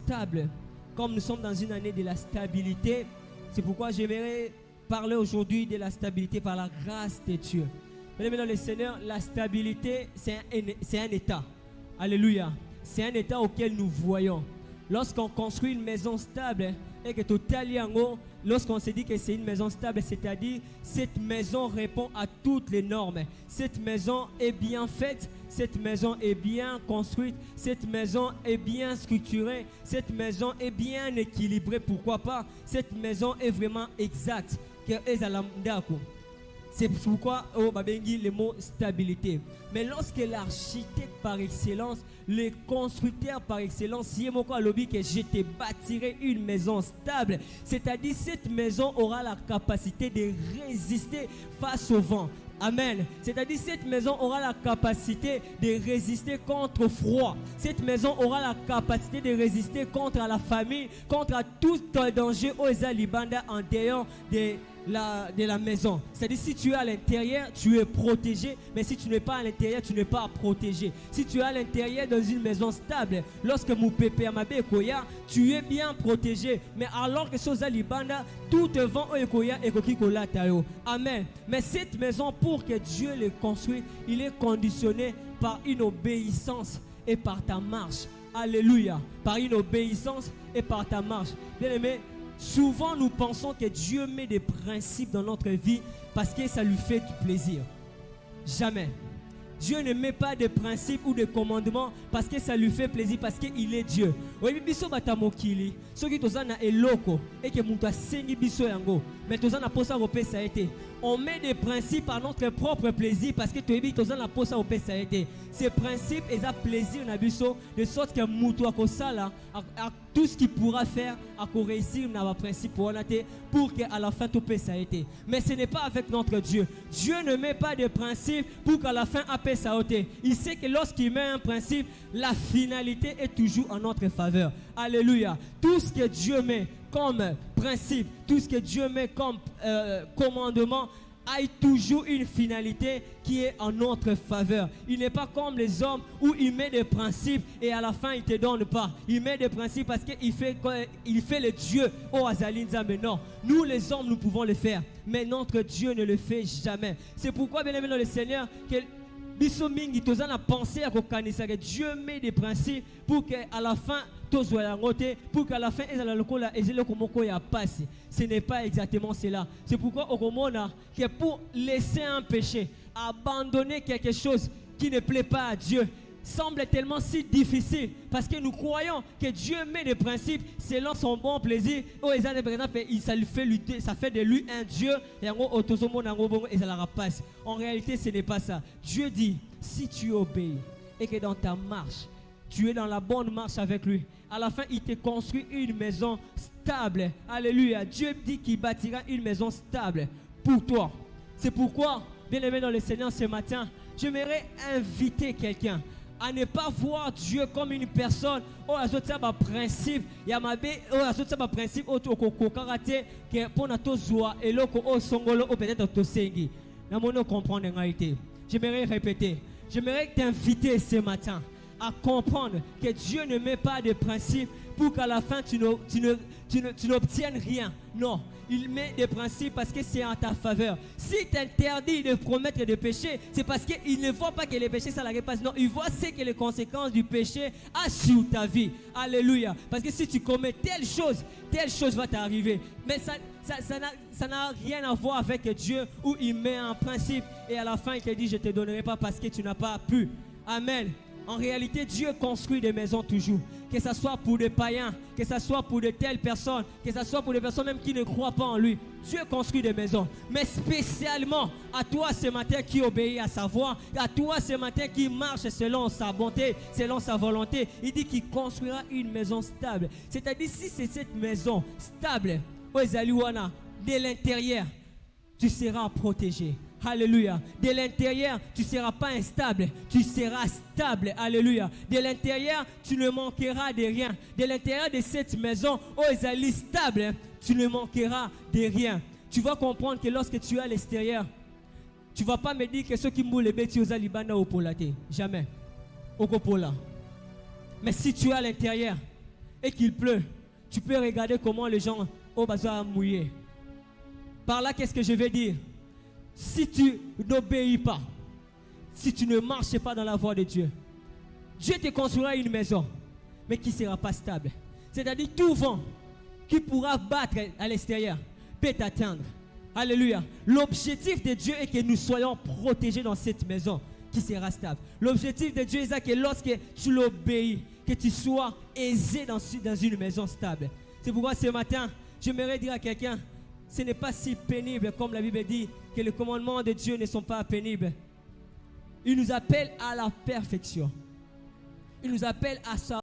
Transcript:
stable. Comme nous sommes dans une année de la stabilité, c'est pourquoi j'aimerais parler aujourd'hui de la stabilité par la grâce de Dieu. Mesdames et messieurs, le Seigneur, la stabilité, c'est un état. Alléluia. C'est un état auquel nous voyons. Lorsqu'on construit une maison stable et que lorsqu'on se dit que c'est une maison stable, c'est-à-dire cette maison répond à toutes les normes. Cette maison est bien faite, cette maison est bien construite, cette maison est bien structurée, cette maison est bien équilibrée. Pourquoi pas? Cette maison est vraiment exacte. C'est pourquoi on va le mot stabilité. Mais lorsque l'architecte par excellence, le constructeur par excellence, si que je te bâtirai une maison stable, c'est-à-dire cette maison aura la capacité de résister face au vent. Amen. C'est-à-dire cette maison aura la capacité de résister contre le froid. Cette maison aura la capacité de résister contre la famine, contre tout danger aux Alibanda en dehors de la maison. C'est-à-dire si tu es à l'intérieur, tu es protégé, mais si tu n'es pas à l'intérieur, tu n'es pas protégé. Si tu es à l'intérieur dans une maison stable, lorsque mon pépé amabe koya, tu es bien protégé. Mais alors que ces Alibanda, tout vent au koya et koki kola tayo. Amen. Mais cette maison, pour que Dieu le construise, il est conditionné par une obéissance et par ta marche. Alléluia. Par une obéissance et par ta marche. Bien aimé, souvent nous pensons que Dieu met des principes dans notre vie parce que ça lui fait du plaisir. Jamais. Dieu ne met pas de principes ou de commandements parce que ça lui fait plaisir, parce qu'il est Dieu. On met des principes par notre propre plaisir parce que ces principes et ça plaisir de sorte que tout ce qu'il pourra faire à réussir dans le principe pour qu'à la fin tout ça a été. Mais ce n'est pas avec notre Dieu. Dieu ne met pas de principe pour qu'à la fin après ça a été. Il sait que lorsqu'il met un principe, la finalité est toujours en notre faveur. Alléluia. Tout ce que Dieu met comme principe, tout ce que Dieu met comme commandement a toujours une finalité qui est en notre faveur. Il n'est pas comme les hommes où il met des principes et à la fin il ne te donne pas. Il met des principes parce qu'il fait le Dieu au Azalinza. Mais non, nous les hommes nous pouvons le faire, mais notre Dieu ne le fait jamais. C'est pourquoi bien aimé dans le Seigneur que biso mingi tozana penser à kokanisa que Dieu met des principes pour que à la fin pour qu'à la fin ce n'est pas exactement cela. C'est pourquoi au Komona que pour laisser un péché, abandonner quelque chose qui ne plaît pas à Dieu semble tellement si difficile parce que nous croyons que Dieu met des principes selon son bon plaisir. Ça fait de lui un Dieu et en réalité ce n'est pas ça. Dieu dit si tu obéis et que dans ta marche tu es dans la bonne marche avec lui, à la fin il te construit une maison stable. Alléluia. Dieu dit qu'il bâtira une maison stable pour toi. C'est pourquoi, bien aimé dans le Seigneur, ce matin j'aimerais inviter quelqu'un à ne pas voir Dieu comme une personne où a un principe, il y a un principe au karaté que pour notre joie et l'autre au songolo ou peut-être au sengi. Nous comprendre en réalité. J'aimerais répéter, j'aimerais t'inviter ce matin à comprendre que Dieu ne met pas de principe pour qu'à la fin tu n'obtiennes rien. Non, il met des principes parce que c'est en ta faveur. Si t'interdis de promettre de péché, c'est parce qu'il ne voit pas que les péchés ça la repasse. Non, il voit ce que les conséquences du péché a sur ta vie. Alléluia. Parce que si tu commets telle chose va t'arriver. Mais ça n'a rien à voir avec Dieu où il met un principe et à la fin il te dit je ne te donnerai pas parce que tu n'as pas pu. Amen. En réalité, Dieu construit des maisons toujours. Que ce soit pour des païens, que ce soit pour de telles personnes, que ce soit pour des personnes même qui ne croient pas en lui. Dieu construit des maisons. Mais spécialement à toi ce matin qui obéit à sa voix, à toi ce matin qui marche selon sa bonté, selon sa volonté. Il dit qu'il construira une maison stable. C'est-à-dire si c'est cette maison stable, de l'intérieur, tu seras protégé. Alléluia. De l'intérieur, tu ne seras pas instable, tu seras stable. Alléluia. De l'intérieur, tu ne manqueras de rien. De l'intérieur de cette maison, stable, tu ne manqueras de rien. Tu vas comprendre que lorsque tu es à l'extérieur, tu ne vas pas me dire que ceux qui moulent les bêtis aux Alibanda au Polate. Jamais. Au Copola. Mais si tu es à l'intérieur, et qu'il pleut, tu peux regarder comment les gens ont besoin de mouiller. Par là, qu'est-ce que je vais dire? Si tu n'obéis pas, si tu ne marches pas dans la voie de Dieu, Dieu te construira une maison, mais qui ne sera pas stable. C'est-à-dire tout vent qui pourra battre à l'extérieur peut t'atteindre. Alléluia. L'objectif de Dieu est que nous soyons protégés dans cette maison qui sera stable. L'objectif de Dieu est que lorsque tu l'obéis, que tu sois aisé dans une maison stable. C'est pourquoi ce matin, j'aimerais dire à quelqu'un, ce n'est pas si pénible comme la Bible dit, que les commandements de Dieu ne sont pas pénibles. Il nous appelle à la perfection. Il nous appelle à sa